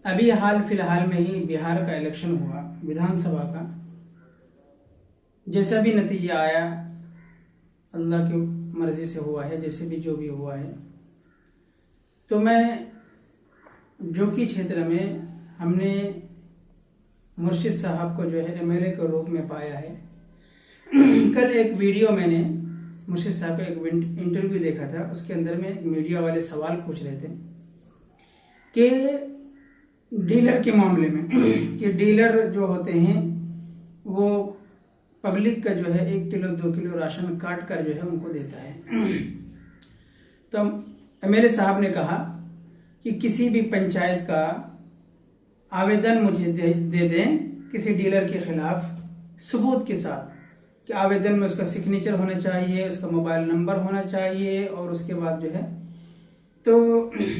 अभी हाल फिलहाल में ही बिहार का इलेक्शन हुआ विधानसभा का। जैसा भी नतीजा आया अल्लाह की मर्जी से हुआ है, जैसे भी जो भी हुआ है। तो मैं जोकी क्षेत्र में हमने मुर्शिद साहब को जो है एमएलए के रूप में पाया है। कल एक वीडियो मैंने मुर्शिद साहब का एक इंटरव्यू देखा था, उसके अंदर में मीडिया वाले सवाल पूछ रहे थे कि डीलर के मामले में कि डीलर जो होते हैं वो पब्लिक का जो है 1 किलो 2 किलो राशन काट कर जो है उनको देता है। तो एमएलए साहब ने कहा कि किसी भी पंचायत का आवेदन मुझे दे दें किसी डीलर के खिलाफ सबूत के साथ कि आवेदन में उसका सिग्नेचर होना चाहिए, उसका मोबाइल नंबर होना चाहिए, और उसके बाद जो है तो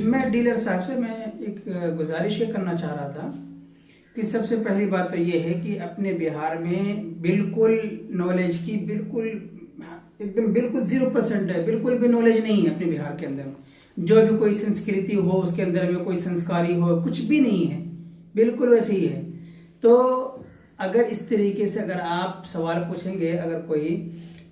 मैं डीलर साहब से मैं एक गुजारिश ये करना चाह रहा था कि सबसे पहली बात तो ये है कि अपने बिहार में बिल्कुल नॉलेज की बिल्कुल 0% है, बिल्कुल भी नॉलेज नहीं है अपने बिहार के अंदर। जो भी कोई संस्कृति हो उसके अंदर में कोई संस्कारी हो, कुछ भी नहीं है, बिल्कुल वैसे ही है। तो अगर इस तरीके से अगर आप सवाल पूछेंगे अगर कोई,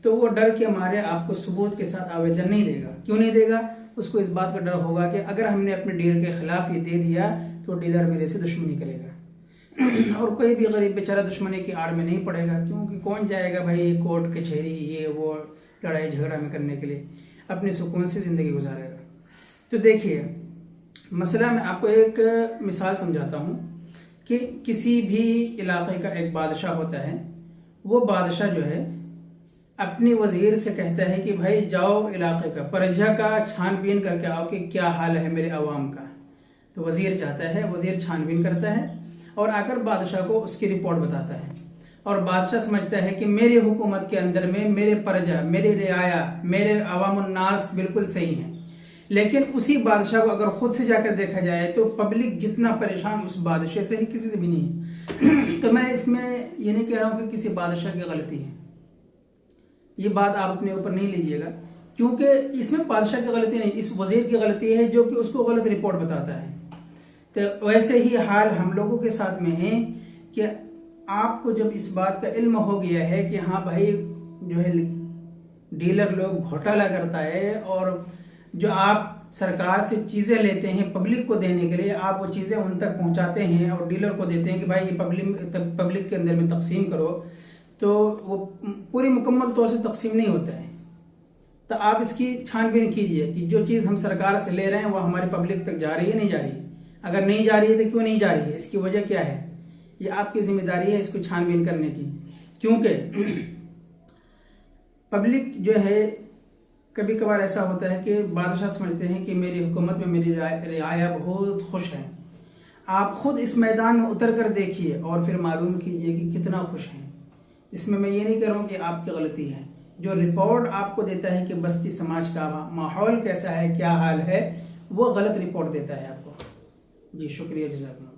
तो वो डर के मारे आपको सबूत के साथ आवेदन नहीं देगा। क्यों नहीं देगा? उसको इस बात का डर होगा कि अगर हमने अपने डीलर के खिलाफ ये दे दिया तो डीलर मेरे से दुश्मनी करेगा। और कोई भी गरीब बेचारा दुश्मनी की आड़ में नहीं पड़ेगा, क्योंकि कौन जाएगा भाई कोर्ट कचहरी ये वो लड़ाई झगड़ा में करने के लिए, अपने सुकून से ज़िंदगी गुजारेगा। तो देखिए मसला, मैं आपको एक मिसाल समझाता हूँ कि किसी भी इलाके का एक बादशाह होता है। वो बादशाह जो है अपनी वजीर से कहता है कि भाई जाओ इलाके का प्रजा का छानबीन करके आओ कि क्या हाल है मेरे अवाम का। तो वजीर जाता है, वजीर छानबीन करता है और आकर बादशाह को उसकी रिपोर्ट बताता है। और बादशाह समझता है कि मेरी हुकूमत के अंदर में मेरे प्रजा, मेरे रियाया, मेरे अवामुन्नास बिल्कुल सही हैं। लेकिन उसी बादशाह को अगर खुद से जाकर देखा जाए तो पब्लिक जितना परेशान उस बादशाह से ही किसी से भी नहीं है। तो मैं इसमें ये नहीं कह रहा हूँ कि किसी बादशाह की गलती है, ये बात आप अपने ऊपर नहीं लीजिएगा, क्योंकि इसमें बादशाह की गलती नहीं, इस वजीर की गलती है जो कि उसको गलत रिपोर्ट बताता है। तो वैसे ही हाल हम लोगों के साथ में है कि आपको जब इस बात का इल्म हो गया है कि हाँ भाई जो है डीलर लोग घोटाला करता है, और जो आप सरकार से चीज़ें लेते हैं पब्लिक को देने के लिए, आप वो चीज़ें उन तक पहुंचाते हैं और डीलर को देते हैं कि भाई ये पब्लिक के अंदर में तकसीम करो, तो वो पूरी मुकम्मल तौर से तकसीम नहीं होता है। तो आप इसकी छानबीन कीजिए कि जो चीज़ हम सरकार से ले रहे हैं वो हमारी पब्लिक तक जा रही है नहीं जा रही है। अगर नहीं जा रही है तो क्यों नहीं जा रही है, इसकी वजह क्या है, ये आपकी जिम्मेदारी है इसको छानबीन करने की। क्योंकि पब्लिक जो है कभी कभार ऐसा होता है कि बादशाह समझते हैं कि मेरी हुकूमत में मेरी रियाया बहुत खुश है। आप खुद इस मैदान में उतर कर देखिए और फिर मालूम कीजिए कि कितना खुश हैं। इसमें मैं ये नहीं कह रहा हूँ कि आपकी गलती है। जो रिपोर्ट आपको देता है कि बस्ती समाज का माहौल कैसा है, क्या हाल है, वो गलत रिपोर्ट देता है आपको। जी शुक्रिया, जज़ाकल्लाह।